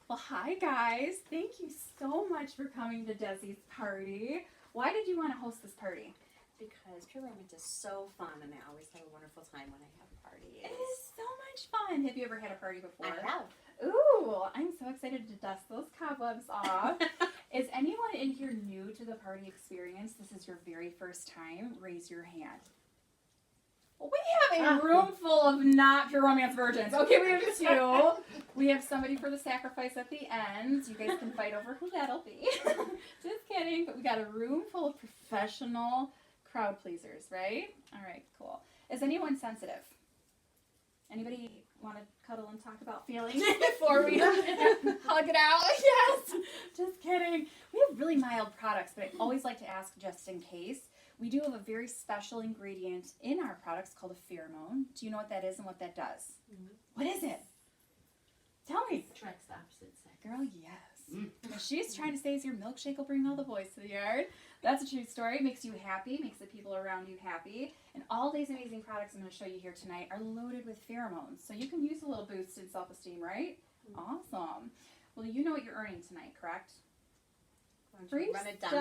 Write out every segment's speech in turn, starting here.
Well, hi guys. Thank you so much for coming to Desi's party. Why did you want to host this party? Because Pure Romance is so fun, and I always have a wonderful time when I have parties. It is so much fun. Have you ever had a party before? I have. Ooh, I'm so excited to dust those cobwebs off. Is anyone in here new to the party experience? This is your very first time? Raise your hand. We have a room full of not Pure Romance virgins. Okay, we have two. We have somebody for the sacrifice at the end. You guys can fight over who that'll be. Just kidding. But we got a room full of professional crowd pleasers, right? All right, cool. Is anyone sensitive? Anybody want to cuddle and talk about feelings before we hug it out? Yes. Just kidding. We have really mild products, but I always like to ask just in case. We do have a very special ingredient in our products called a pheromone. Do you know what that is and what that does? Mm-hmm. What is it? Tell me. Attracts the opposite sex. Girl, yes. What she's trying to say is your milkshake will bring all the boys to the yard. That's a true story. It makes you happy, makes the people around you happy. And all these amazing products I'm going to show you here tonight are loaded with pheromones. So you can use a little boost in self-esteem, right? Mm-hmm. Awesome. Well, you know what you're earning tonight, correct? Free run it down.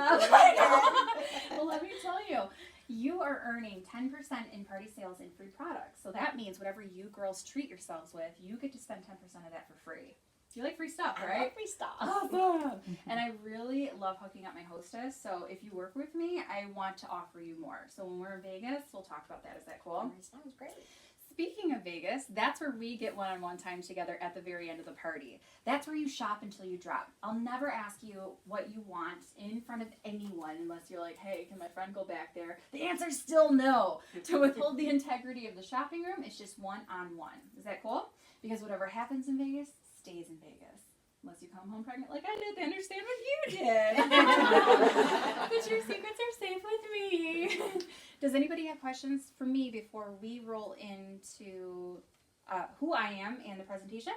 Well, let me tell you, you are earning 10% in party sales in free products. So that means whatever you girls treat yourselves with, you get to spend 10% of that for free. You like free stuff, right? I love free stuff. Awesome. And I really love hooking up my hostess. So if you work with me, I want to offer you more. So when we're in Vegas, we'll talk about that. Is that cool? Sounds great. Speaking of Vegas, that's where we get one-on-one time together at the very end of the party. That's where you shop until you drop. I'll never ask you what you want in front of anyone unless you're like, hey, can my friend go back there? The answer's still no. To withhold the integrity of the shopping room, it's just one-on-one. Is that cool? Because whatever happens in Vegas stays in Vegas. Unless you come home pregnant like I did, they understand what you did. But your secrets are safe with me. Does anybody have questions for me before we roll into who I am and the presentation?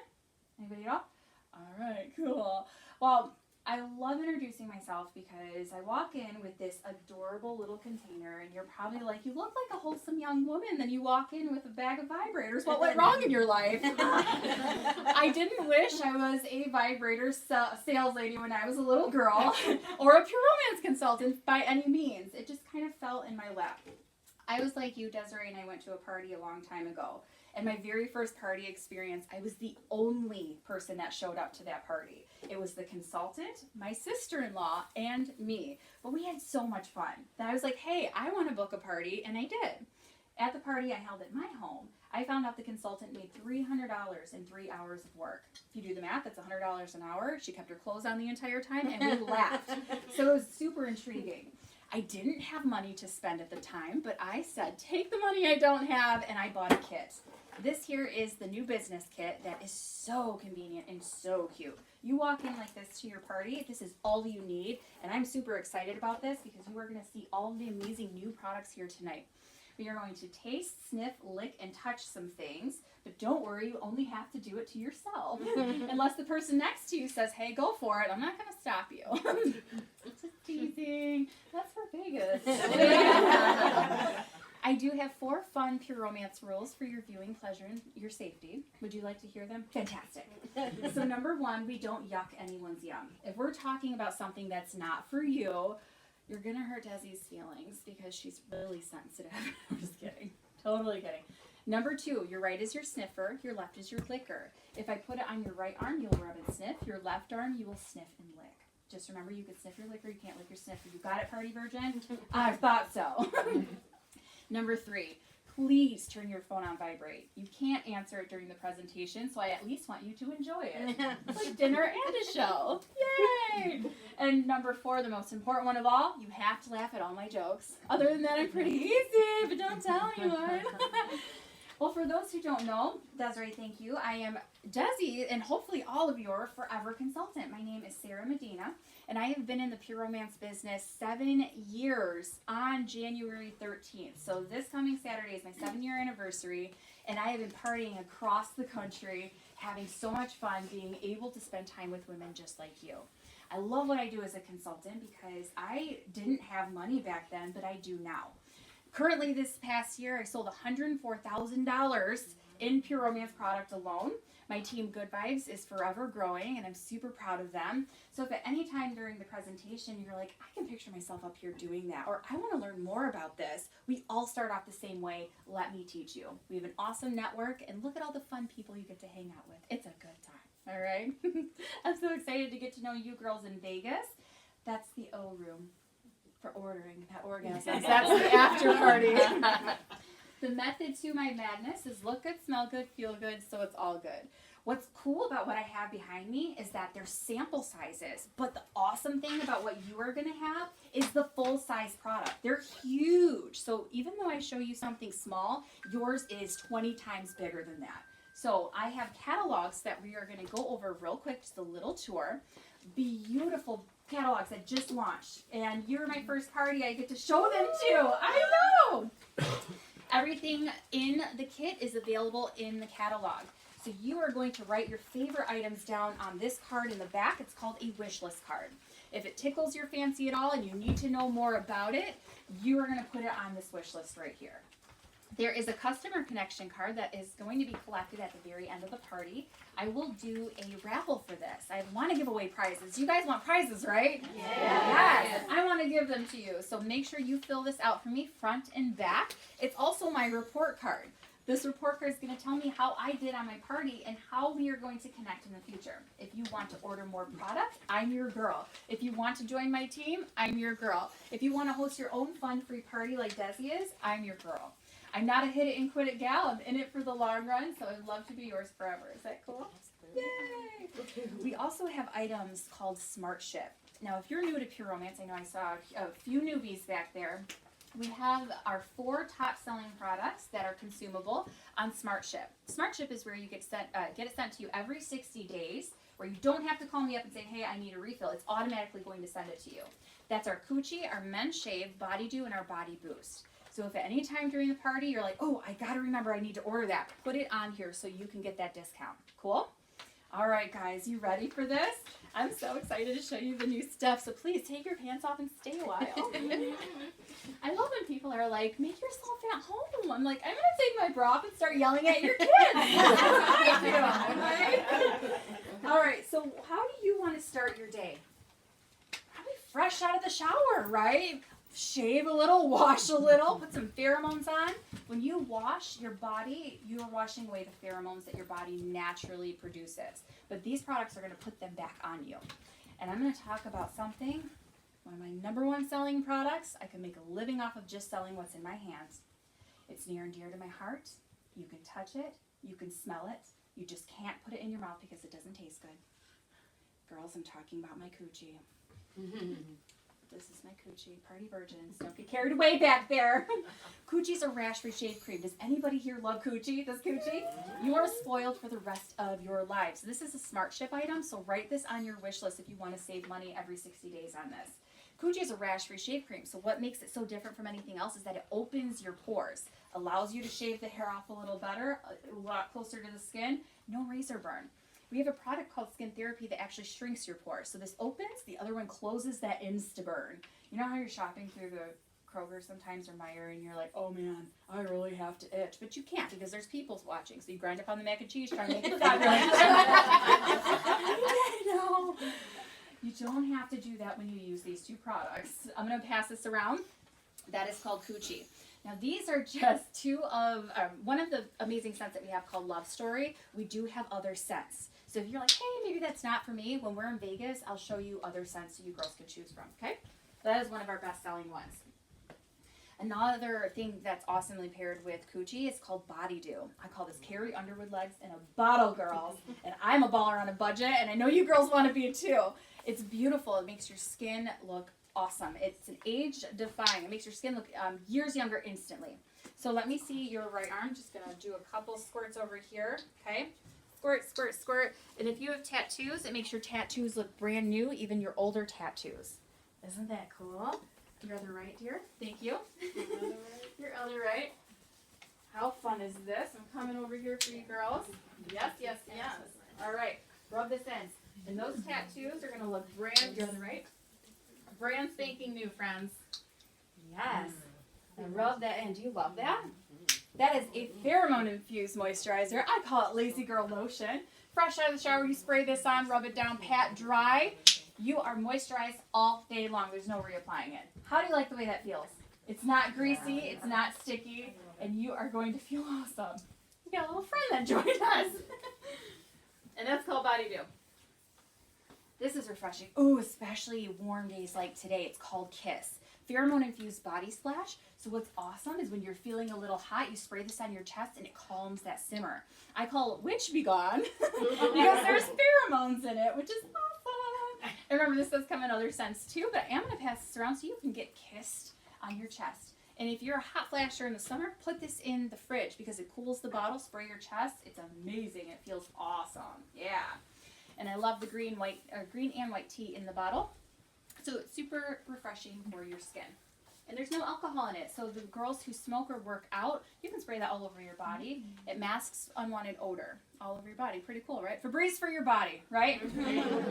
Anybody at all? All right, cool. Well, I love introducing myself because I walk in with this adorable little container and you're probably like, you look like a wholesome young woman. Then you walk in with a bag of vibrators. What went wrong in your life? I didn't wish I was a vibrator sales lady when I was a little girl or a Pure Romance consultant by any means. It just kind of fell in my lap. I was like you, Desiree, and I went to a party a long time ago. And my very first party experience, I was the only person that showed up to that party. It was the consultant, my sister-in-law, and me. But we had so much fun that I was like, hey, I want to book a party, and I did. At the party I held at my home, I found out the consultant made $300 in 3 hours of work. If you do the math, that's $100 an hour. She kept her clothes on the entire time, and we laughed. So it was super intriguing. I didn't have money to spend at the time, but I said, take the money I don't have, and I bought a kit. This here is the new business kit that is so convenient and so cute. You walk in like this to your party, this is all you need, and I'm super excited about this because you are going to see all of the amazing new products here tonight. We are going to taste, sniff, lick, and touch some things, but don't worry, you only have to do it to yourself. Unless the person next to you says, hey, go for it, I'm not going to stop you. Just teasing. That's for Vegas. I do have 4 fun Pure Romance rules for your viewing pleasure and your safety. Would you like to hear them? Fantastic. So number 1, we don't yuck anyone's yum. If we're talking about something that's not for you, you're going to hurt Desi's feelings because she's really sensitive. I'm just kidding. Totally kidding. Number 2, your right is your sniffer, your left is your licker. If I put it on your right arm, you'll rub and sniff. Your left arm, you will sniff and lick. Just remember, you can sniff your licker, you can't lick your sniffer. You got it, Party Virgin? I thought so. Number 3, please turn your phone on vibrate. You can't answer it during the presentation, so I at least want you to enjoy it. It's like dinner and a show. Yay! And number 4, the most important one of all, you have to laugh at all my jokes. Other than that, I'm pretty easy, but don't tell anyone. Well, for those who don't know, Desiree, thank you. I am Desi, and hopefully all of your forever consultant. My name is Sarah Medina, and I have been in the Pure Romance business 7 years on January 13th. So this coming Saturday is my 7-year anniversary, and I have been partying across the country, having so much fun, being able to spend time with women just like you. I love what I do as a consultant because I didn't have money back then, but I do now. Currently, this past year, I sold $104,000 in Pure Romance product alone. My team Good Vibes is forever growing, and I'm super proud of them. So if at any time during the presentation you're like, I can picture myself up here doing that, or I want to learn more about this, we all start off the same way. Let me teach you. We have an awesome network, and look at all the fun people you get to hang out with. It's a good time, all right? I'm so excited to get to know you girls in Vegas. That's the O room for ordering, not orgasms. That's the after party. The method to my madness is look good, smell good, feel good, so it's all good. What's cool about what I have behind me is that they're sample sizes, but the awesome thing about what you are going to have is the full size product. They're huge. So even though I show you something small, yours is 20 times bigger than that. So I have catalogs that we are going to go over real quick, just a little tour. Beautiful catalogs that just launched. And you're my first party, I get to show them to. I know! Everything in the kit is available in the catalog. So you are going to write your favorite items down on this card in the back. It's called a wish list card. If it tickles your fancy at all and you need to know more about it, you are going to put it on this wish list right here. There is a customer connection card that is going to be collected at the very end of the party. I will do a raffle for this. I want to give away prizes. You guys want prizes, right? Yes. I want to give them to you. So make sure you fill this out for me front and back. It's also my report card. This report card is going to tell me how I did on my party and how we are going to connect in the future. If you want to order more products, I'm your girl. If you want to join my team, I'm your girl. If you want to host your own fun free party like Desi is, I'm your girl. I'm not a hit it and quit it gal. I'm in it for the long run, so I'd love to be yours forever. Is that cool? Yay! We also have items called Smart Ship. Now, if you're new to Pure Romance, I know I saw a few newbies back there. We have our 4 top-selling products that are consumable on Smart Ship. Smart Ship is where you get it sent to you every 60 days, where you don't have to call me up and say, hey, I need a refill. It's automatically going to send it to you. That's our Coochie, our Men's Shave, Body Dew, and our Body Boost. So if at any time during the party you're like, oh, I got to remember I need to order that, put it on here so you can get that discount. Cool? All right, guys, you ready for this? I'm so excited to show you the new stuff, so please take your pants off and stay a while. I love when people are like, make yourself at home. I'm like, I'm going to take my bra off and start yelling at your kids. That's what I do. All right, so how do you want to start your day? Probably fresh out of the shower, right? Shave a little, wash a little, put some pheromones on. When you wash your body, you are washing away the pheromones that your body naturally produces. But these products are going to put them back on you. And I'm going to talk about something, one of my #1 selling products. I can make a living off of just selling what's in my hands. It's near and dear to my heart. You can touch it. You can smell it. You just can't put it in your mouth because it doesn't taste good. Girls, I'm talking about my Coochie. This is my Coochie. Party virgins. Don't get carried away back there. Coochie's a rash-free shave cream. Does anybody here love Coochie? Does Coochie? You are spoiled for the rest of your lives. This is a Smart Ship item, so write this on your wish list if you want to save money every 60 days on this. Coochie is a rash-free shave cream, so what makes it so different from anything else is that it opens your pores, allows you to shave the hair off a little better, a lot closer to the skin, no razor burn. We have a product called Skin Therapy that actually shrinks your pores. So this opens, the other one closes that Instaburn. You know how you're shopping through the Kroger sometimes or Meijer and you're like, oh man, I really have to itch. But you can't because there's people watching. So you grind up on the mac and cheese trying to make it stop. You're like, I know. You don't have to do that when you use these 2 products. I'm going to pass this around. That is called Coochie. Now these are just 2 of, one of the amazing scents that we have called Love Story. We do have other scents. So if you're like, hey, maybe that's not for me, when we're in Vegas, I'll show you other scents so you girls can choose from, okay? That is one of our best-selling ones. Another thing that's awesomely paired with Coochie is called Body Dew. I call this Carrie Underwood legs in a bottle, girls. And I'm a baller on a budget, and I know you girls want to be too. It's beautiful. It makes your skin look awesome. It's an age-defying. It makes your skin look years younger instantly. So let me see your right arm. Just going to do a couple squirts over here, okay? Squirt, squirt, squirt. And if you have tattoos, it makes your tattoos look brand new, even your older tattoos. Isn't that cool? Your other right, dear. Thank you. Your other right. How fun is this? I'm coming over here for you girls. Yes, yes, yes. All right. Rub this in. And those tattoos are going to look brand, your other right, brand spanking new, friends. Yes. And rub that in. Do you love that? That is a pheromone-infused moisturizer. I call it Lazy Girl Lotion. Fresh out of the shower, you spray this on, rub it down, pat dry. You are moisturized all day long. There's no reapplying it. How do you like the way that feels? It's not greasy, it's not sticky, and you are going to feel awesome. You got a little friend that joined us. And that's called Body Dew. This is refreshing. Ooh, especially warm days like today. It's called Kiss. Pheromone-infused body splash. So what's awesome is when you're feeling a little hot, you spray this on your chest and it calms that simmer. I call it Witch Be Gone because there's pheromones in it, which is awesome. And remember, this does come in other scents too, but I am going to pass this around so you can get kissed on your chest. And if you're a hot flasher in the summer, put this in the fridge because it cools the bottle, spray your chest. It's amazing. It feels awesome. Yeah. And I love the green and white tea in the bottle. So it's super refreshing for your skin. And there's no alcohol in it. So the girls who smoke or work out, you can spray that all over your body. It masks unwanted odor all over your body. Pretty cool, right? Febreze for your body, right?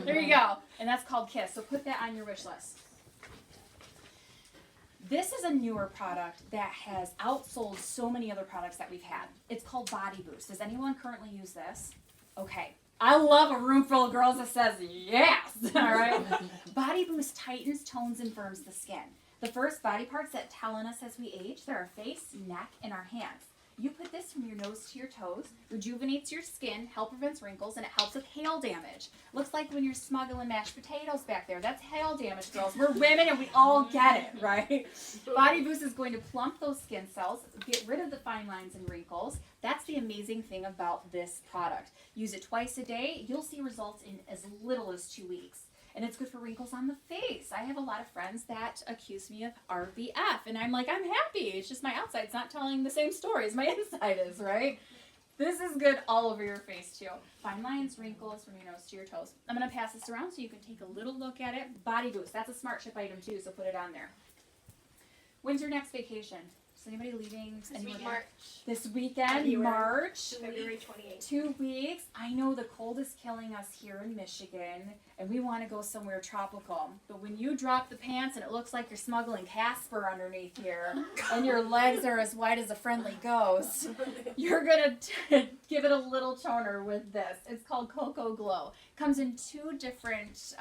There you go. And that's called Kiss. So put that on your wish list. This is a newer product that has outsold so many other products that we've had. It's called Body Boost. Does anyone currently use this? Okay. I love a room full of girls that says yes, all right? Body Boost tightens, tones, and firms the skin. The first body parts that tell on us as we age, they're our face, neck, and our hands. You put this from your nose to your toes, rejuvenates your skin, helps prevent wrinkles, and it helps with hail damage. Looks like when you're smuggling mashed potatoes back there. That's hail damage, girls. We're women and we all get it, right? Body Boost is going to plump those skin cells, get rid of the fine lines and wrinkles. That's the amazing thing about this product. Use it twice a day. You'll see results in as little as 2 weeks. And it's good for wrinkles on the face. I have a lot of friends that accuse me of RBF. And I'm like, I'm happy. It's just my outside's not telling the same story as my inside is, right? This is good all over your face, too. Fine lines, wrinkles from your nose to your toes. I'm going to pass this around so you can take a little look at it. Body Boost. That's a smart ship item, too, so put it on there. When's your next vacation? Is anybody leaving? March. This weekend, February. March. February 28th. 2 weeks. I know the cold is killing us here in Michigan, and we want to go somewhere tropical. But when you drop the pants and it looks like you're smuggling Casper underneath here, and your legs are as white as a friendly ghost, you're going to give it a little toner with this. It's called Cocoa Glow. Comes in 2 different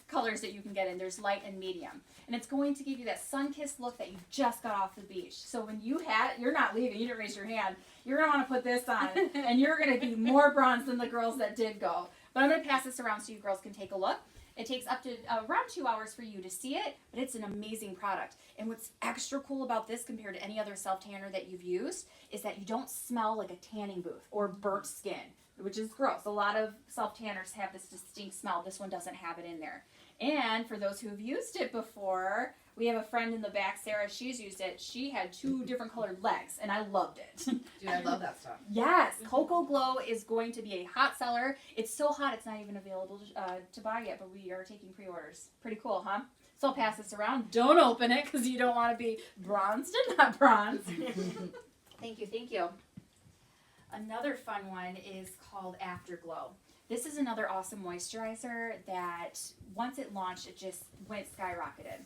colors that you can get in. There's light and medium. And it's going to give you that sun-kissed look that you just got off the beach. So when you had it, you're not leaving, you didn't raise your hand. You're going to want to put this on, and you're going to be more bronze than the girls that did go. But I'm going to pass this around so you girls can take a look. It takes up to around 2 hours for you to see it, but it's an amazing product. And what's extra cool about this compared to any other self-tanner that you've used is that you don't smell like a tanning booth or burnt skin, which is gross. A lot of self-tanners have this distinct smell. This one doesn't have it in there. And for those who have used it before, we have a friend in the back, Sarah, she's used it. She had 2 different colored legs, and I loved it. Dude, I love that stuff. Yes, Cocoa Glow is going to be a hot seller. It's so hot it's not even available to buy yet, but we are taking pre-orders. Pretty cool, huh? So I'll pass this around. Don't open it because you don't want to be bronzed and not bronzed. Thank you, thank you. Another fun one is called Afterglow. This is another awesome moisturizer that once it launched, it just went skyrocketed.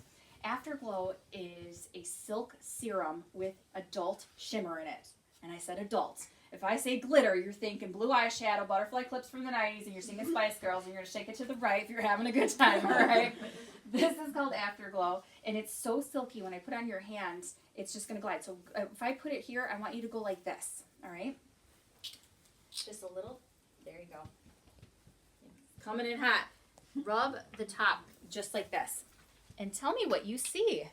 Afterglow is a silk serum with adult shimmer in it. And I said adult. If I say glitter, you're thinking blue eyeshadow, butterfly clips from the 90s, and you're singing Spice Girls, and you're going to shake it to the right if you're having a good time, all right? This is called Afterglow, and it's so silky. When I put it on your hands, it's just going to glide. So if I put it here, I want you to go like this, all right? Just a little. There you go. Coming in hot. Rub the top just like this. And tell me what you see.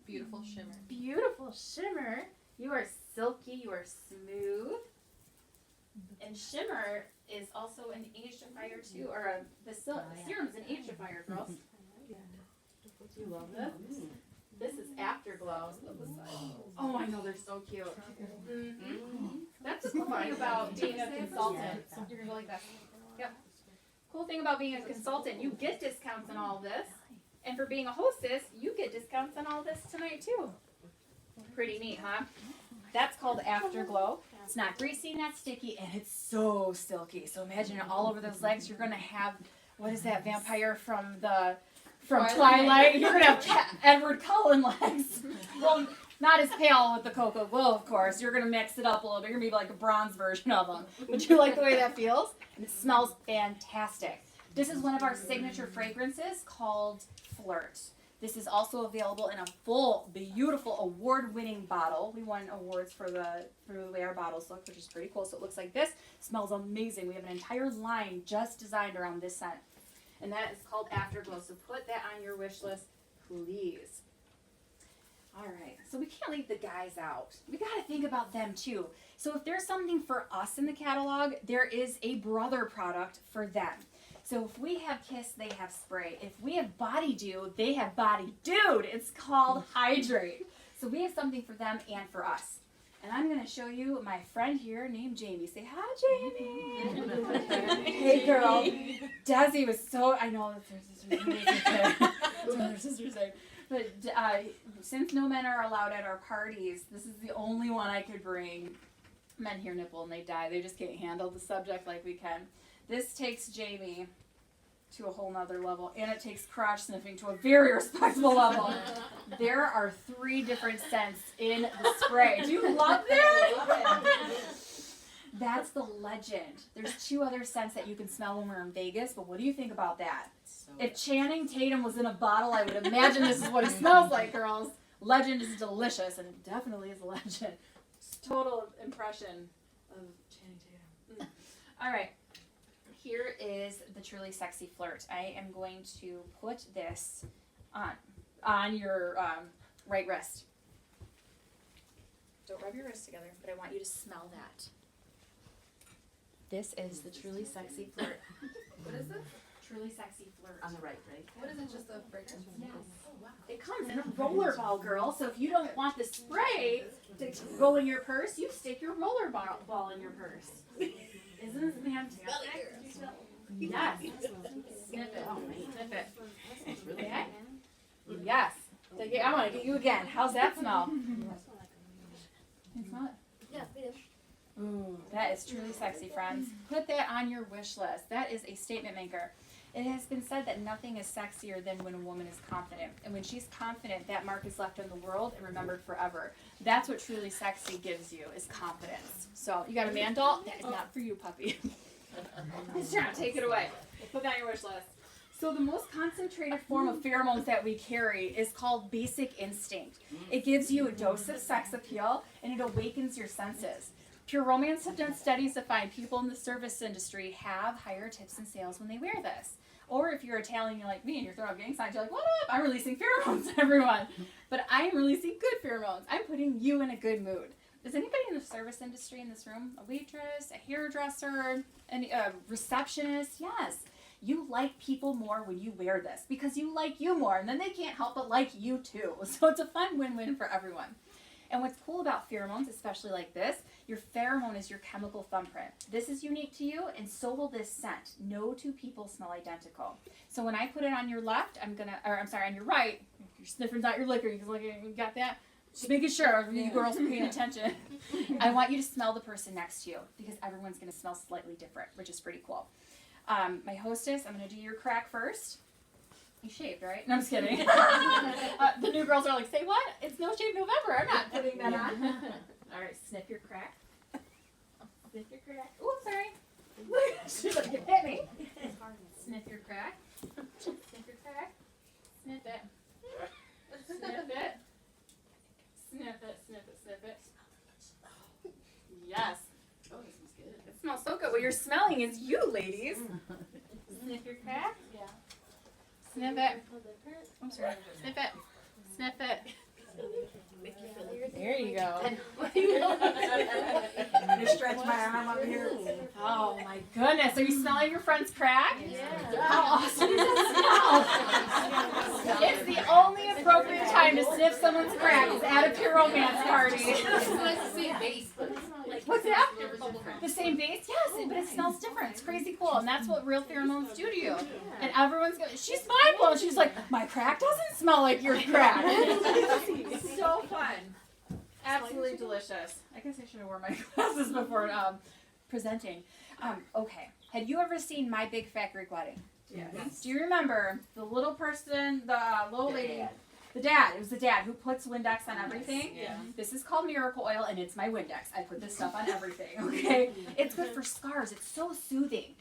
Beautiful shimmer. Beautiful shimmer. You are silky. You are smooth. And shimmer is also an age-defier too. Or the serum is an age-defier, girls. Do you love this? This is Afterglow. Oh, I know, they're so cute. Mm-hmm. That's the cool thing about being a consultant. You're going to go like that. Yep. Cool thing about being a consultant, you get discounts on all this. And for being a hostess, you get discounts on all this tonight too. Pretty neat, huh? That's called Afterglow. It's not greasy, not sticky, and it's so silky. So imagine it all over those legs. You're going to have, what is that vampire from Twilight? You're going to have Edward Cullen legs. Well, Not as pale with the cocoa glow, of course. You're going to mix it up a little bit. You're going to be like a bronze version of them. Would you like the way that feels? And it smells fantastic. This is one of our signature fragrances called Flirt. This is also available in a full, beautiful, award-winning bottle. We won awards for the way our bottles look, which is pretty cool. So it looks like this. Smells amazing. We have an entire line just designed around this scent. And that is called Afterglow. So put that on your wish list, please. All right. So we can't leave the guys out. We got to think about them too. So if there's something for us in the catalog, there is a brother product for them. So if we have Kiss, they have Spray. If we have Body Dew, they have Body Dude. It's called Hydrate. So we have something for them and for us. And I'm going to show you my friend here named Jamie. Say hi, Jamie. Hey, girl. Desi was so, I know that's her sister's name. That's what her sister's name. But since no men are allowed at our parties, this is the only one I could bring. Men hear nipple and they die. They just can't handle the subject like we can. This takes Jamie to a whole nother level, and it takes crotch sniffing to a very respectable level. There are 3 different scents in the spray. Do you love that? That's the legend. There's 2 other scents that you can smell when we're in Vegas, but what do you think about that? If Channing Tatum was in a bottle, I would imagine this is what he smells like, girls. Legend is delicious, and it definitely is a legend. Just total impression of Channing Tatum. All right. Here is the Truly Sexy Flirt. I am going to put this on your right wrist. Don't rub your wrists together, but I want you to smell that. This is the Truly Sexy Flirt. What is this? Truly Sexy Flirt. On the right. What is it? Just a fragrance? Yes. Oh, wow. It comes in a roller ball, girl. So if you don't want the spray to go in your purse, you stick your roller ball in your purse. Isn't this fantastic? Yes. Sniff it. Sniff it. Okay? Yes. I want to get you again. How's that smell? Can you smell it? Yeah, it is. Ooh, that is truly sexy, friends. Put that on your wish list. That is a statement maker. It has been said that nothing is sexier than when a woman is confident. And when she's confident, that mark is left on the world and remembered forever. That's what truly sexy gives you, is confidence. So, you got a man doll? That is not for you, puppy. He's trying to take it away. Put that on your wish list. So the most concentrated form of pheromones that we carry is called basic instinct. It gives you a dose of sex appeal, and it awakens your senses. Pure Romance have done studies to find people in the service industry have higher tips in sales when they wear this. Or if you're Italian, you're like me, and you're throwing up gang signs, you're like, what up? I'm releasing pheromones to everyone. But I'm releasing good pheromones. I'm putting you in a good mood. Is anybody in the service industry in this room? A waitress, a hairdresser, a receptionist? Yes. You like people more when you wear this because you like you more, and then they can't help but like you too. So it's a fun win-win for everyone. And what's cool about pheromones, especially like this, your pheromone is your chemical thumbprint. This is unique to you, and so will this scent. No 2 people smell identical. So when I put it on your left, on your right, you're sniffing out your liquor, you got that? Just making sure you girls are paying attention. I want you to smell the person next to you because everyone's going to smell slightly different, which is pretty cool. My hostess, I'm going to do your crack first. You shaved, right? No, I'm just kidding. The new girls are like, say what? It's No Shave November. I'm not putting that on. All right, sniff your crack. Sniff your crack. Oh, sorry. She's like, you hit me. Sniff your crack. Sniff your crack. Sniff it. Sniff it. Sniff it, sniff it, sniff it. Yes. Oh, this smells good. It smells so good. What you're smelling is you, ladies. Sniff your crack. Yeah. Sniff it. I'm sorry. Sniff it. Sniff it. There you go. I'm gonna stretch my arm up here. Oh my goodness. Are you smelling your friend's crack? Yeah. How awesome does it smell? It's the only appropriate time to sniff someone's crack is at a pure romance party. It's nice to see a base, but it's not like What's that? bubble wrap. The same base? Yes, but it smells different. It's crazy cool, and that's what real pheromones do to you. And everyone's going, she's mind blown. She's like, my crack doesn't smell like your crack. It's so fun. Absolutely delicious. I guess I should have worn my glasses before presenting. Okay. Have you ever seen My Big Fat Greek Wedding? Yes. Do you remember the little person, the little lady? The dad. It was the dad who puts Windex on everything. Yeah. This is called Miracle Oil, and it's my Windex. I put this stuff on everything, okay? It's good for scars. It's so soothing.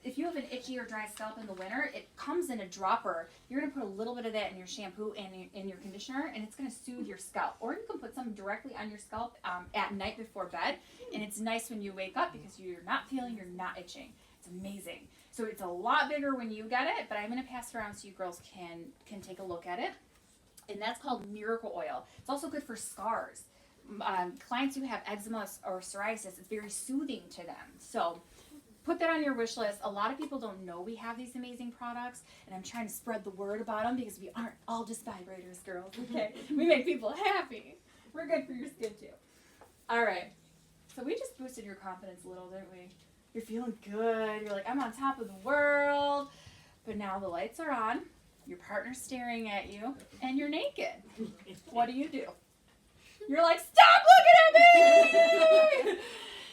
If you have an itchy or dry scalp in the winter, it comes in a dropper. You're going to put a little bit of that in your shampoo and in your conditioner, and it's going to soothe your scalp. Or you can put some directly on your scalp at night before bed, and it's nice when you wake up because you're not itching. It's amazing. So it's a lot bigger when you get it, but I'm going to pass it around so you girls can take a look at it. And that's called Miracle Oil. It's also good for scars. Clients who have eczema or psoriasis, it's very soothing to them. So put that on your wish list. A lot of people don't know we have these amazing products, and I'm trying to spread the word about them because we aren't all just vibrators, girls, okay? We make people happy. We're good for your skin, too. All right. So we just boosted your confidence a little, didn't we? You're feeling good. You're like, I'm on top of the world. But now the lights are on. Your partner's staring at you, and you're naked. What do? You're like, stop looking at me!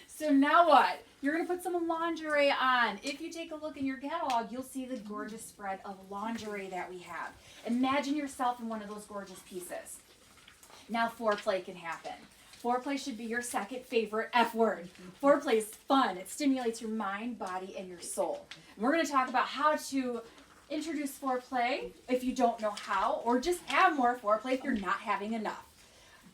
So now what? You're going to put some lingerie on. If you take a look in your catalog, you'll see the gorgeous spread of lingerie that we have. Imagine yourself in one of those gorgeous pieces. Now foreplay can happen. Foreplay should be your second favorite F word. Foreplay is fun. It stimulates your mind, body, and your soul. And we're going to talk about how to introduce foreplay if you don't know how, or just have more foreplay if you're not having enough.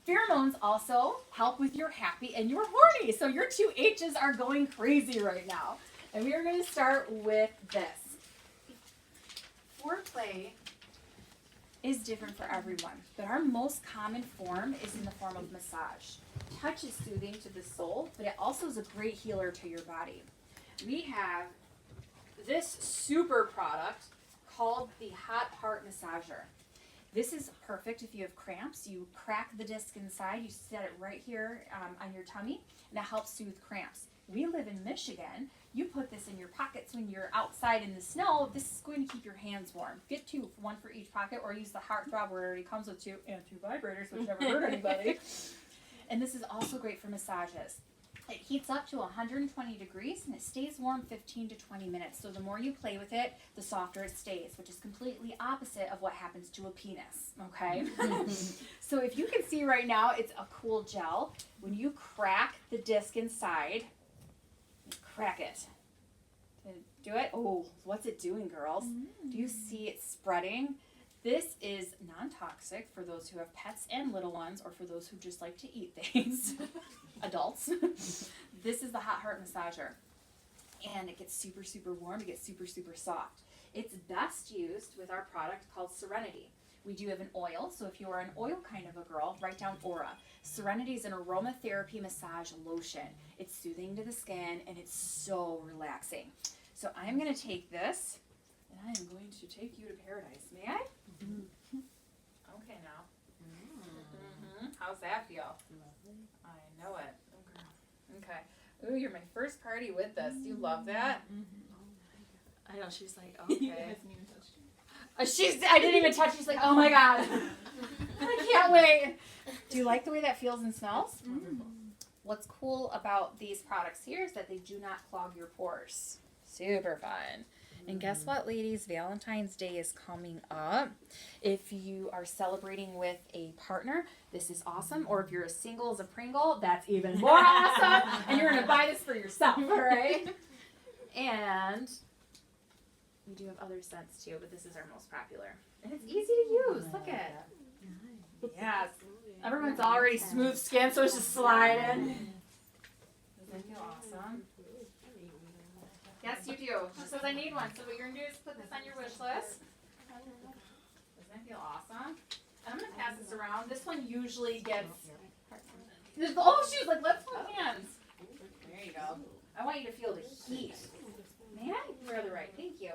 Pheromones also help with your happy and your horny. So your two H's are going crazy right now. And we are going to start with this. Foreplay is different for everyone, but our most common form is in the form of massage. Touch is soothing to the soul, but it also is a great healer to your body. We have this super product called the Hot Heart Massager. This is perfect if you have cramps. You crack the disc inside, you set it right here on your tummy, and it helps soothe cramps. We live in Michigan. You put this in your pockets when you're outside in the snow. This is going to keep your hands warm. Get two, one for each pocket, or use the Heart Throb where it already comes with two, and two vibrators, which never hurt anybody. And this is also great for massages. It heats up to 120 degrees and it stays warm 15 to 20 minutes. So the more you play with it, the softer it stays, which is completely opposite of what happens to a penis, okay? So if you can see right now, it's a cool gel. When you crack the disc inside, you crack it. Do it? Oh, what's it doing, girls? Do you see it spreading? This is non-toxic for those who have pets and little ones, or for those who just like to eat things. Adults. This is the Hot Heart Massager. And it gets super, super warm. It gets super, super soft. It's best used with our product called Serenity. We do have an oil, so if you are an oil kind of a girl, write down Aura. Serenity is an aromatherapy massage lotion. It's soothing to the skin, and it's so relaxing. So I'm going to take this, and I am going to take you to paradise. May I? Okay, now. How's that feel? I know it. Okay. Ooh, you're my first party with this. Do you love that? I know. She's like, okay. I didn't even touch. She's like, oh my god. I can't wait. Do you like the way that feels and smells? What's cool about these products here is that they do not clog your pores. Super fun. And guess what, ladies? Valentine's Day is coming up. If you are celebrating with a partner, this is awesome. Or if you're a single as a Pringle, that's even more awesome. And you're going to buy this for yourself, all right? And we do have other scents too, but this is our most popular. And it's easy to use. Look at it. Yes. Everyone's already smooth skin, so it's just sliding. Doesn't it feel awesome? Yes, you do. She says I need one. So what you're going to do is put this on your wish list. Doesn't it feel awesome? I'm going to pass this around. This one usually gets... Oh, she was like, let's hold hands. There you go. I want you to feel the heat. May I? You're the right. Thank you.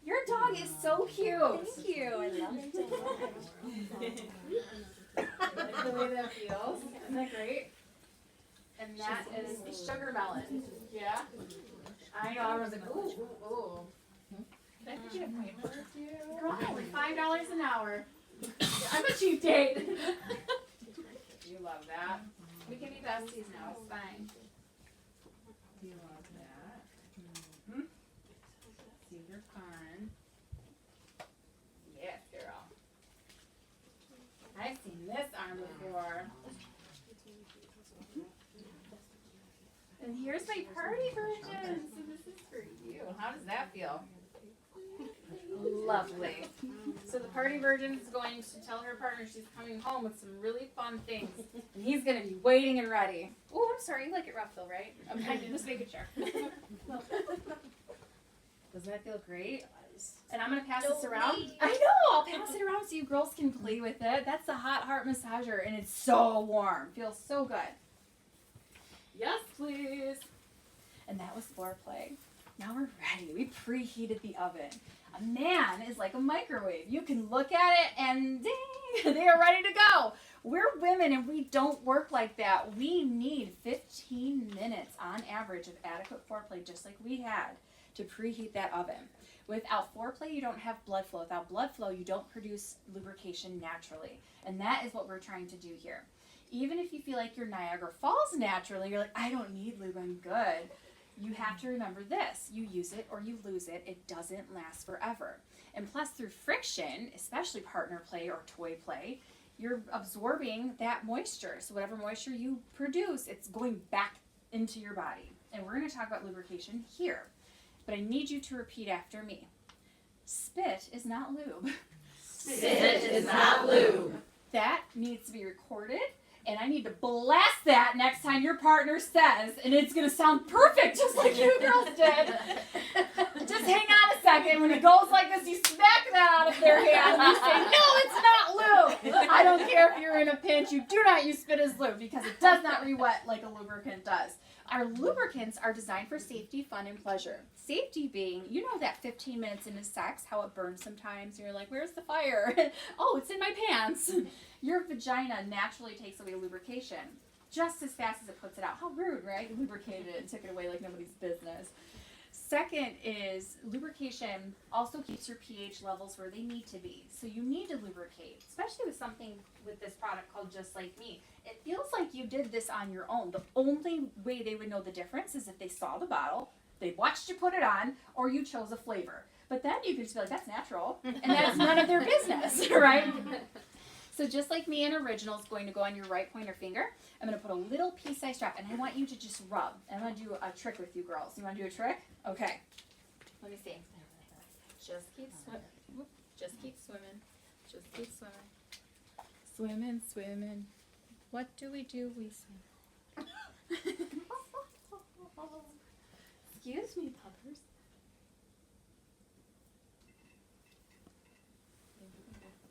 Your dog is so cute. Thank you. I love it so much. Like the way that feels. Isn't that great? And that is sugar melon. Yeah? I know. Everyone's like, ooh. Can I put you an appointment with you? Girl, only $5 an hour. I'm a cheap date. You love that. We can be besties now. It's fine. You love that. Super fun. on before. And here's my party version. So this is for you. How does that feel? Lovely. So the party virgin is going to tell her partner she's coming home with some really fun things. And he's going to be waiting and ready. Oh, I'm sorry. You like it rough though, right? I'm just making sure. Doesn't that feel great? And I'm going to pass this around. I know. I'll pass it around so you girls can play with it. That's the Hot Heart Massager, and it's so warm. Feels so good. Yes, please. And that was foreplay. Now we're ready. We preheated the oven. A man is like a microwave. You can look at it and ding, they are ready to go. We're women and we don't work like that. We need 15 minutes on average of adequate foreplay, just like we had, to preheat that oven. Without foreplay, you don't have blood flow. Without blood flow, you don't produce lubrication naturally. And that is what we're trying to do here. Even if you feel like you're Niagara Falls naturally, you're like, I don't need lube, I'm good. You have to remember this. You use it or you lose it. It doesn't last forever. And plus, through friction, especially partner play or toy play, you're absorbing that moisture. So whatever moisture you produce, it's going back into your body. And we're going to talk about lubrication here. But I need you to repeat after me. Spit is not lube. Spit is not lube. That needs to be recorded. And I need to blast that next time your partner says, and it's going to sound perfect, just like you girls did. Just hang on a second. When it goes like this, you smack that out of their hand. And you say, no, it's not lube. I don't care if you're in a pinch. You do not use spit as lube because it does not re-wet like a lubricant does. Our lubricants are designed for safety, fun, and pleasure. Safety being, you know that 15 minutes into sex, how it burns sometimes. You're like, where's the fire? Oh, it's in my pants. Your vagina naturally takes away lubrication just as fast as it puts it out. How rude, right? You lubricated it and took it away like nobody's business. Second is lubrication also keeps your pH levels where they need to be. So you need to lubricate, especially with something with this product called Just Like Me. It feels like you did this on your own. The only way they would know the difference is if they saw the bottle, they watched you put it on, or you chose a flavor. But then you could just be like, that's natural, and that's none of their business, right? So Just Like Me and Original is going to go on your right pointer finger. I'm going to put a little pea-sized drop, and I want you to just rub. I'm going to do a trick with you girls. You want to do a trick? Okay. Let me see. Just keep swimming. Just keep swimming. Just keep swimming. Swimming, swimming. What do? We swim. Excuse me, puppers.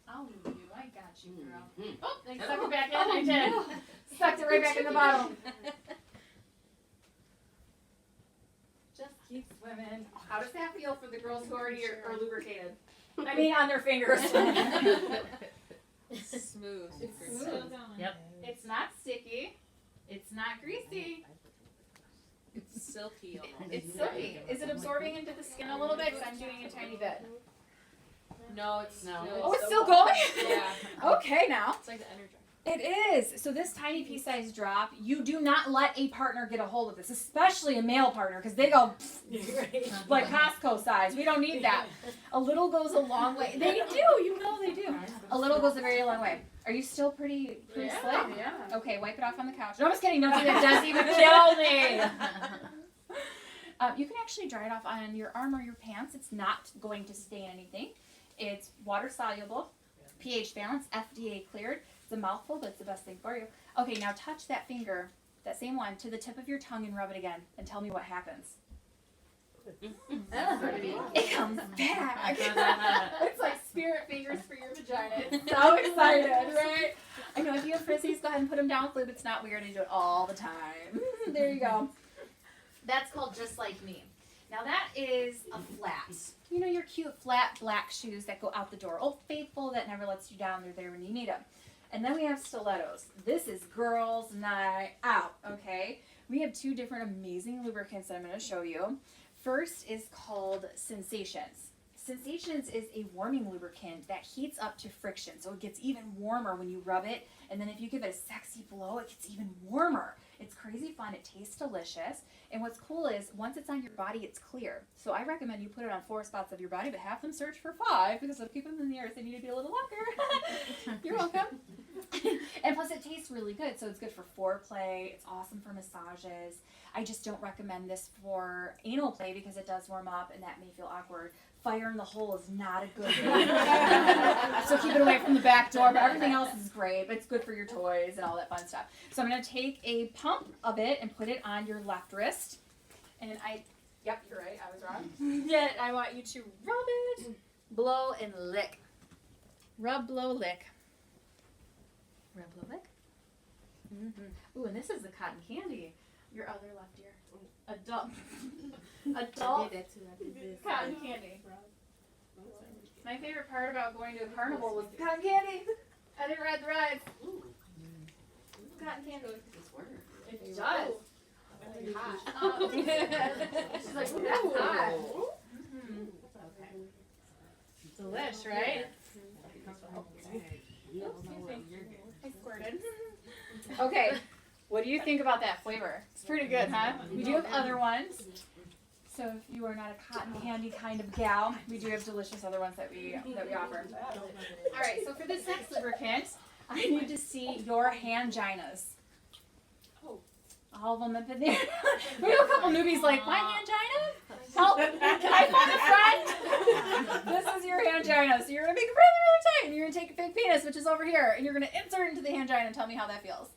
I'll leave you. I got you, girl. Oh, they stuck it back in. I did. Sucked it right back in the bottle. Just keep swimming. How does that feel for the girls who already are lubricated? I mean, on their fingers. Smooth. It's smooth. Yep. It's not sticky. It's not greasy. It's silky almost. It's silky. Is it absorbing into the skin a little bit? Because I'm doing a tiny bit. No, it's no. Oh, it's still going? Yeah. Okay, now. It's like the Energizer. It is. So this tiny pea-sized drop, you do not let a partner get a hold of this, especially a male partner, because they go like Costco size. We don't need that. A little goes a long way. They do. You know they do. A little goes a very long way. Are you still pretty slick? Yeah. Okay, wipe it off on the couch. No, I'm just kidding. Don't do that. It does even kill me. You can actually dry it off on your arm or your pants. It's not going to stain anything. It's water soluble, pH balanced, FDA cleared. It's a mouthful, but it's the best thing for you. Okay, now touch that finger, that same one, to the tip of your tongue and rub it again, and tell me what happens. It comes back. It's like spirit fingers for your vagina. It's so excited, right? I know if you have frizzies, go ahead and put them down with lube. It's not weird. I do it all the time. There you go. That's called Just Like Me. Now that is a flat. You know your cute flat black shoes that go out the door. Old Faithful that never lets you down. They're there when you need them. And then we have stilettos. This is girls' night out, okay? We have two different amazing lubricants that I'm going to show you. First is called Sensations. Sensations is a warming lubricant that heats up to friction, so it gets even warmer when you rub it, and then if you give it a sexy blow, it gets even warmer. It's crazy fun. It tastes delicious. And what's cool is once it's on your body, it's clear. So I recommend you put it on 4 spots of your body, but have them search for 5 because if you keep them in the earth, they need to be a little longer. You're welcome. And plus it tastes really good, so it's good for foreplay. It's awesome for massages. I just don't recommend this for anal play because it does warm up and that may feel awkward. Fire in the hole is not a good thing. So keep it away from the back door, but everything else is great. It's good for your toys and all that fun stuff. So I'm going to take a pump of it and put it on your left wrist. And yep, you're right, I was wrong. Yeah, I want you to rub it, blow, and lick. Rub, blow, lick. Rub, blow, lick. Mm-hmm. Ooh, and this is the cotton candy. Your other left ear. Adult cotton candy. My favorite part about going to a carnival was cotton candy. I didn't ride the rides. Cotton candy. It does. Really hot. She's like, ooh, that's hot. Mm-hmm. Delish, right? I squirted. Okay, what do you think about that flavor? It's pretty good, huh? We do have other ones. So if you are not a cotton candy kind of gal, we do have delicious other ones that we offer. All right, so for the sex lubricant, I need to see your hanginas. All of them have been there. We have a couple newbies like, my angina? Help! Can I find a friend? This is your angina. So you're going to make it really, really tight. And you're going to take a big penis, which is over here, and you're going to insert it into the angina and tell me how that feels.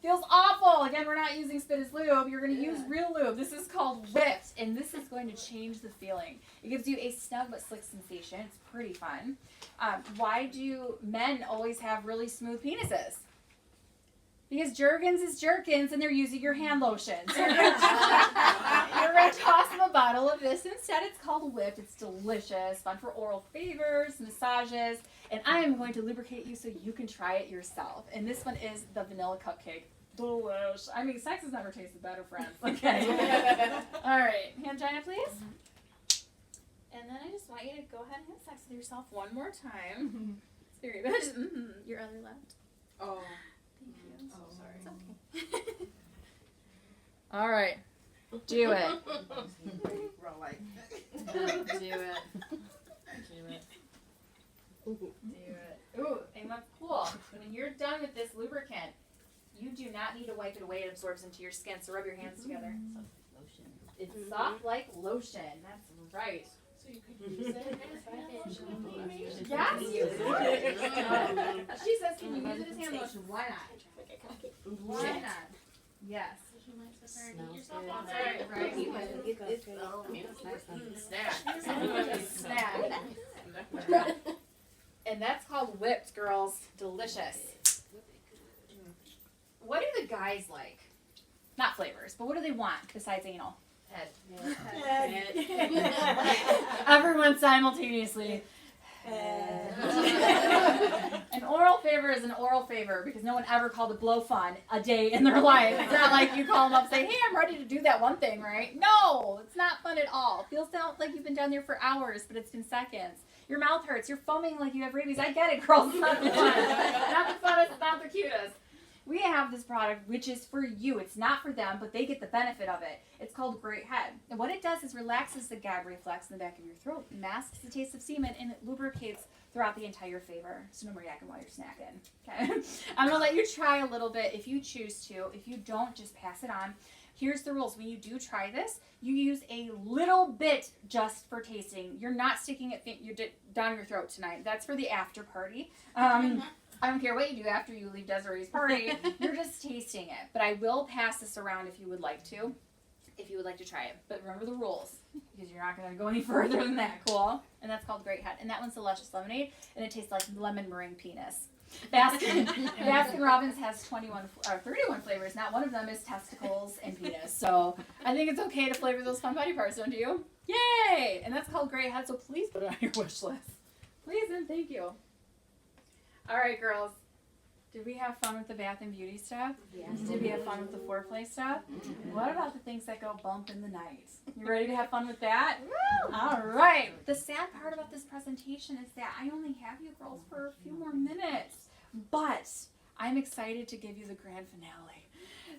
Feels awful. Again, we're not using spit as lube. You're going to use real lube. This is called whipped, and this is going to change the feeling. It gives you a snug but slick sensation. It's pretty fun. Why do men always have really smooth penises? Because Jergens is Jerkins, and they're using your hand lotion. So you're going to toss them a bottle of this. Instead, it's called Whipped. It's delicious, fun for oral favors, massages, and I am going to lubricate you so you can try it yourself. And this one is the vanilla cupcake. Delish. I mean, sex has never tasted better, friends. Okay. All right. Angina, please. And then I just want you to go ahead and have sex with yourself one more time. It's very good. Your other left. Oh. Thank you. Oh, sorry. It's okay. All right. Do it. Do it. Do it. Ooh, and what's cool, when you're done with this lubricant, you do not need to wipe it away. It absorbs into your skin, so rub your hands together. It's soft like lotion. That's right. So you could use it as Yes, you could. She says, can you use it as hand lotion? Why not? Why not? Yes. Right. Snack. And that's called whipped, girls. Delicious. What do the guys like? Not flavors, but what do they want besides anal? Head. Everyone simultaneously. An oral favor is an oral favor because no one ever called a blow fun a day in their life. It's not like you call them up and say, hey, I'm ready to do that one thing, right? No, it's not fun at all. It feels like you've been down there for hours, but it's been seconds. Your mouth hurts. You're foaming like you have rabies. I get it, girls. It's not the fun. Not the funnest. It's not the cutest. We have this product which is for you. It's not for them, but they get the benefit of it. It's called Great Head. And what it does is relaxes the gag reflex in the back of your throat, masks the taste of semen, and it lubricates throughout the entire favor. So no more yakking while you're snacking. Okay? I'm going to let you try a little bit if you choose to. If you don't, just pass it on. Here's the rules. When you do try this, you use a little bit just for tasting. You're not sticking it down your throat tonight. That's for the after party. I don't care what you do after you leave Desiree's party. You're just tasting it. But I will pass this around if you would like to. If you would like to try it. But remember the rules. Because you're not going to go any further than that. Cool? And that's called Great Head. And that one's the Luscious Lemonade. And it tastes like lemon meringue penis. Baskin Robbins has 31 flavors. Not one of them is testicles and penis. So I think it's okay to flavor those fun body parts, don't you? Yay! And that's called Great Head. So please put it on your wish list. Please and thank you. All right, girls. Did we have fun with the bath and beauty stuff? Yes. Did we have fun with the foreplay stuff? What about the things that go bump in the night? You ready to have fun with that? All right. The sad part about this presentation is that I only have you girls for a few more minutes, but I'm excited to give you the grand finale.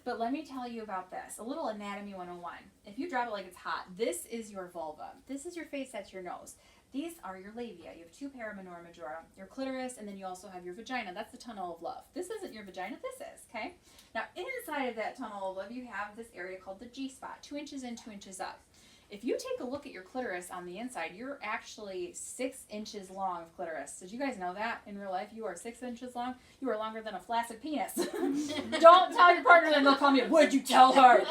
But let me tell you about this. A little anatomy 101. If you drop it like it's hot, this is your vulva. This is your face, that's your nose. These are your labia. You have 2 pairs of minora majora, your clitoris, and then you also have your vagina. That's the tunnel of love. This isn't your vagina, this is, okay? Now, inside of that tunnel of love, you have this area called the G-spot, 2 inches in, 2 inches up. If you take a look at your clitoris on the inside, you're actually 6 inches long of clitoris. Did you guys know that in real life? You are 6 inches long. You are longer than a flaccid penis. Don't tell your partner that, they'll call me, what'd you tell her?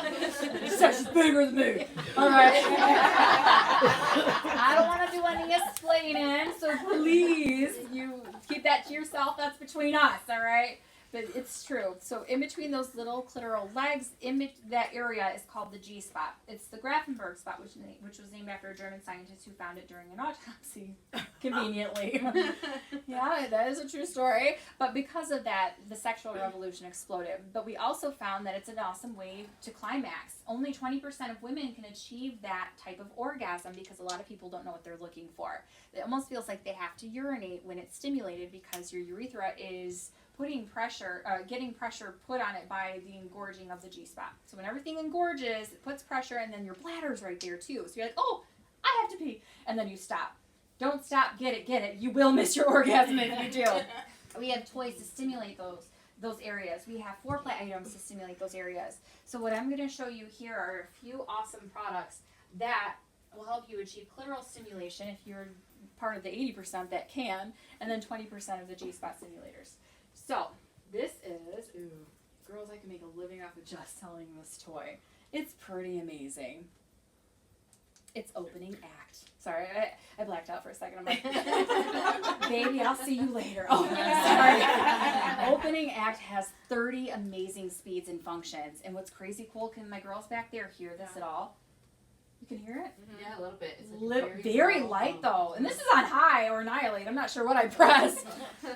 Sex is bigger than me. All right. I don't want to do any explaining, so please, you keep that to yourself. That's between us, all right? But it's true. So in between those little clitoral legs, that area is called the G-spot. It's the Grafenberg spot, which was named after a German scientist who found it during an autopsy, conveniently. Yeah, that is a true story. But because of that, the sexual revolution exploded. But we also found that it's an awesome way to climax. Only 20% of women can achieve that type of orgasm because a lot of people don't know what they're looking for. It almost feels like they have to urinate when it's stimulated because your urethra is putting pressure, getting pressure put on it by the engorging of the G-spot. So when everything engorges, it puts pressure, and then your bladder's right there too. So you're like, oh, I have to pee. And then you stop. Don't stop, get it. You will miss your orgasm if you do. We have toys to stimulate those areas. We have foreplay items to stimulate those areas. So what I'm going to show you here are a few awesome products that will help you achieve clitoral stimulation if you're part of the 80% that can, and then 20% of the G-spot stimulators. So, this is, girls, I can make a living off of just selling this toy. It's pretty amazing. It's opening act. Sorry, I blacked out for a second. I'm like, baby, I'll see you later. Oh, sorry. Opening act has 30 amazing speeds and functions. And what's crazy cool, can my girls back there hear this at all? You can hear it? Yeah, a little bit. It's Very light though. And this is on high or annihilate. I'm not sure what I pressed.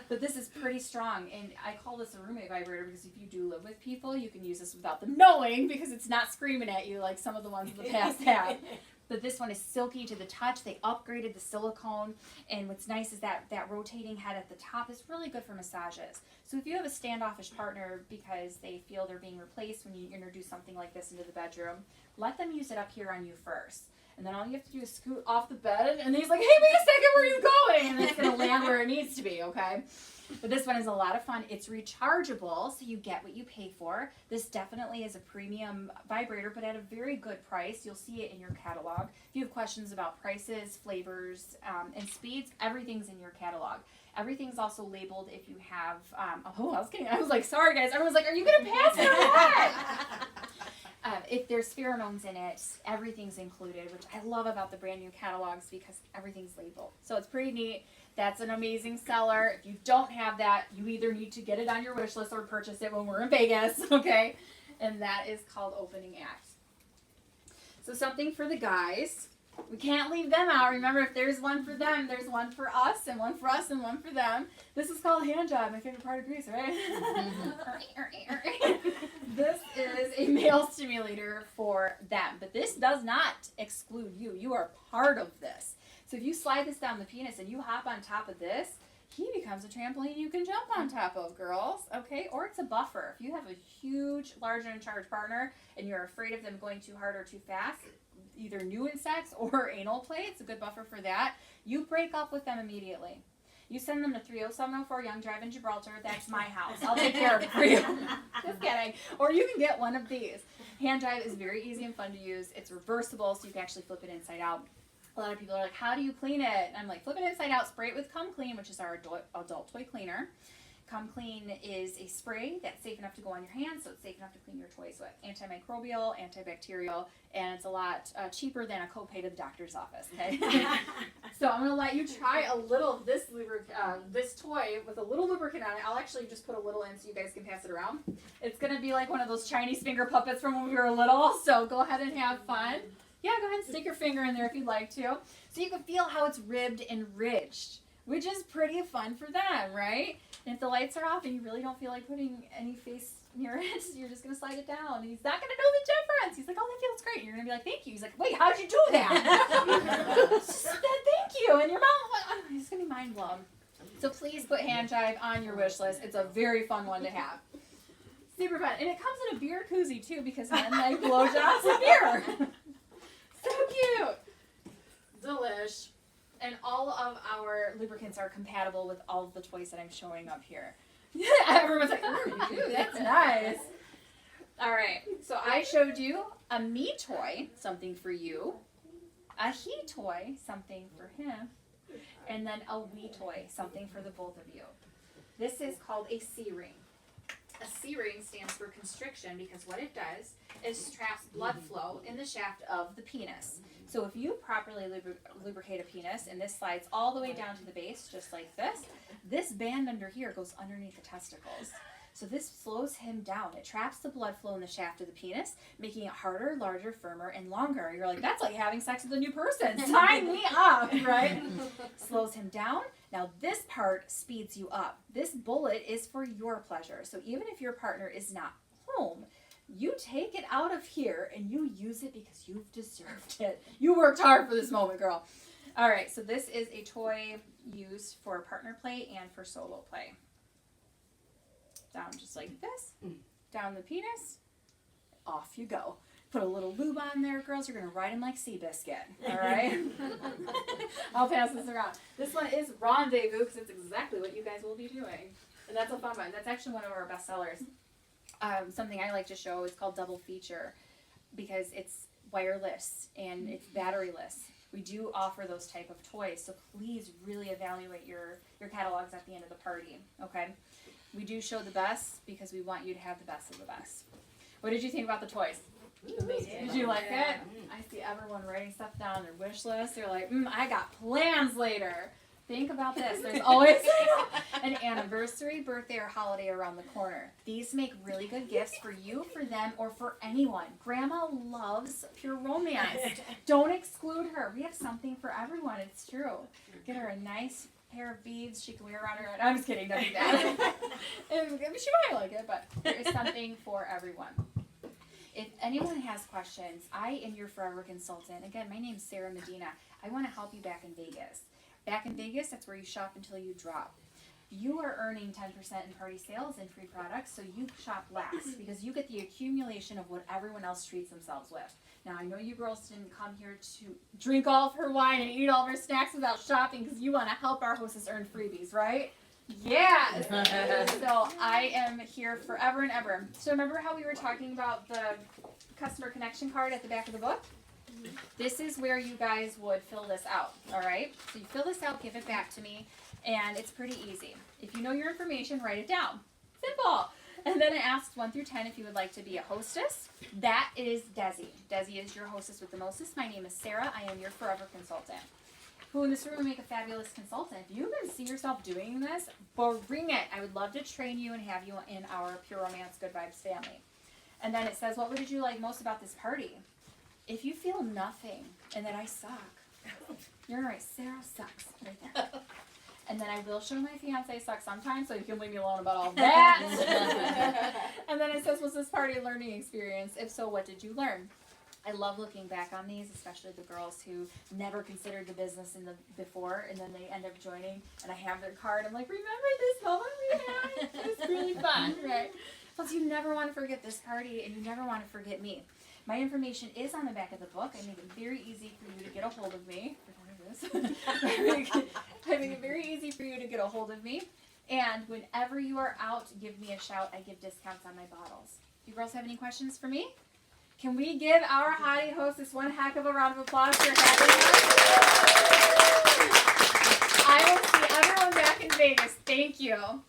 But this is pretty strong. And I call this a roommate vibrator because if you do live with people, you can use this without them knowing because it's not screaming at you like some of the ones in the past have. But this one is silky to the touch. They upgraded the silicone. And what's nice is that rotating head at the top is really good for massages. So if you have a standoffish partner because they feel they're being replaced when you introduce something like this into the bedroom, let them use it up here on you first. And then all you have to do is scoot off the bed, and he's like, hey, wait a second, where are you going? And it's going to land where it needs to be, okay? But this one is a lot of fun. It's rechargeable, so you get what you pay for. This definitely is a premium vibrator, but at a very good price. You'll see it in your catalog. If you have questions about prices, flavors, and speeds, everything's in your catalog. Everything's also labeled if you have, I was like, sorry guys. Everyone's like, are you going to pass it or what? If there's pheromones in it, everything's included, which I love about the brand new catalogs because everything's labeled. So it's pretty neat. That's an amazing seller. If you don't have that, you either need to get it on your wish list or purchase it when we're in Vegas, okay? And that is called Opening Act. So something for the guys. We can't leave them out. Remember, if there's one for them, there's one for us, and one for us, and one for them. This is called hand job, my favorite part of Greece, right? This is a male stimulator for them, but this does not exclude you. You are part of this. So if you slide this down the penis and you hop on top of this, he becomes a trampoline you can jump on top of, girls, okay? Or it's a buffer. If you have a huge, large and in charge partner and you're afraid of them going too hard or too fast, either new in sex or anal play, it's a good buffer for that. You break up with them immediately. You send them to 30704 Young Drive in Gibraltar. That's my house. I'll take care of it for you. Just kidding. Or you can get one of these. Hand drive is very easy and fun to use. It's reversible, so you can actually flip it inside out. A lot of people are like, how do you clean it? And I'm like, flip it inside out, spray it with Come Clean, which is our adult toy cleaner. Come Clean is a spray that's safe enough to go on your hands, so it's safe enough to clean your toys with. Antimicrobial, antibacterial, and it's a lot cheaper than a copay to the doctor's office, okay? So I'm going to let you try a little of this this toy with a little lubricant on it. I'll actually just put a little in so you guys can pass it around. It's going to be like one of those Chinese finger puppets from when we were little, so go ahead and have fun. Yeah, go ahead and stick your finger in there if you'd like to. So you can feel how it's ribbed and ridged, which is pretty fun for them, right? And if the lights are off and you really don't feel like putting any face near it, you're just going to slide it down. And he's not going to know the difference. He's like, oh, that feels great. And you're going to be like, thank you. He's like, wait, how'd you do that? Thank you. And your mouth, he's going to be mind blown. So please put hand jive on your wish list. It's a very fun one to have. Super fun. And it comes in a beer koozie, too, because men like blowjobs and beer. So cute. Delish. And all of our lubricants are compatible with all of the toys that I'm showing up here. Everyone's like, ooh, that's nice. All right, so I showed you a me toy, something for you, a he toy, something for him, and then a we toy, something for the both of you. This is called a C-ring. A C-ring stands for constriction because what it does is traps blood flow in the shaft of the penis. So if you properly lubricate a penis, and this slides all the way down to the base, just like this band under here goes underneath the testicles. So this slows him down. It traps the blood flow in the shaft of the penis, making it harder, larger, firmer, and longer. You're like, that's like having sex with a new person. Sign me up, right? Slows him down. Now this part speeds you up. This bullet is for your pleasure. So even if your partner is not home, you take it out of here and you use it because you've deserved it. You worked hard for this moment, girl. All right, so this is a toy used for partner play and for solo play. Down just like this, down the penis, off you go. Put a little lube on there, girls. You're going to ride him like Seabiscuit, all right? I'll pass this around. This one is Rendezvous because it's exactly what you guys will be doing. And that's a fun one. That's actually one of our best sellers. Something I like to show is called Double Feature because it's wireless and it's batteryless. We do offer those type of toys, so please really evaluate your catalogs at the end of the party, okay? We do show the best because we want you to have the best of the best. What did you think about the toys? Amazing. Did you like it? I see everyone writing stuff down on their wish list. They're like, I got plans later. Think about this. There's always an anniversary, birthday, or holiday around the corner. These make really good gifts for you, for them, or for anyone. Grandma loves pure romance. Don't exclude her. We have something for everyone. It's true. Get her a nice pair of beads she can wear around her head. I'm just kidding. Don't do that. She might like it, but there is something for everyone. If anyone has questions, I am your forever consultant. Again, my name's Sarah Medina. I want to help you back in Vegas. Back in Vegas, that's where you shop until you drop. You are earning 10% in party sales and free products, so you shop last because you get the accumulation of what everyone else treats themselves with. Now, I know you girls didn't come here to drink all of her wine and eat all of her snacks without shopping because you want to help our hostess earn freebies, right? Yeah. So I am here forever and ever. So remember how we were talking about the customer connection card at the back of the book? This is where you guys would fill this out, all right? So you fill this out, give it back to me, and it's pretty easy. If you know your information, write it down. Simple. And then it asks 1 through 10 if you would like to be a hostess. That is Desi. Desi is your hostess with the mostest. My name is Sarah. I am your forever consultant. Who in this room would make a fabulous consultant? If you can see yourself doing this, bring it. I would love to train you and have you in our Pure Romance Good Vibes family. And then it says, what did you like most about this party? If you feel nothing and that I suck, you're right, Sarah sucks right there. And then I will show my fiance sucks sometimes, so you can leave me alone about all that. And then it says, was this party a learning experience? If so, what did you learn? I love looking back on these, especially the girls who never considered the business before, and then they end up joining, and I have their card. I'm like, remember this moment we had? It was really fun, right? Plus, you never want to forget this party, and you never want to forget me. My information is on the back of the book. I make it very easy for you to get a hold of me. I make it very easy for you to get a hold of me. And whenever you are out, give me a shout. I give discounts on my bottles. Do you girls have any questions for me? Can we give our hottie hostess one heck of a round of applause for having us? I will see everyone back in Vegas. Thank you.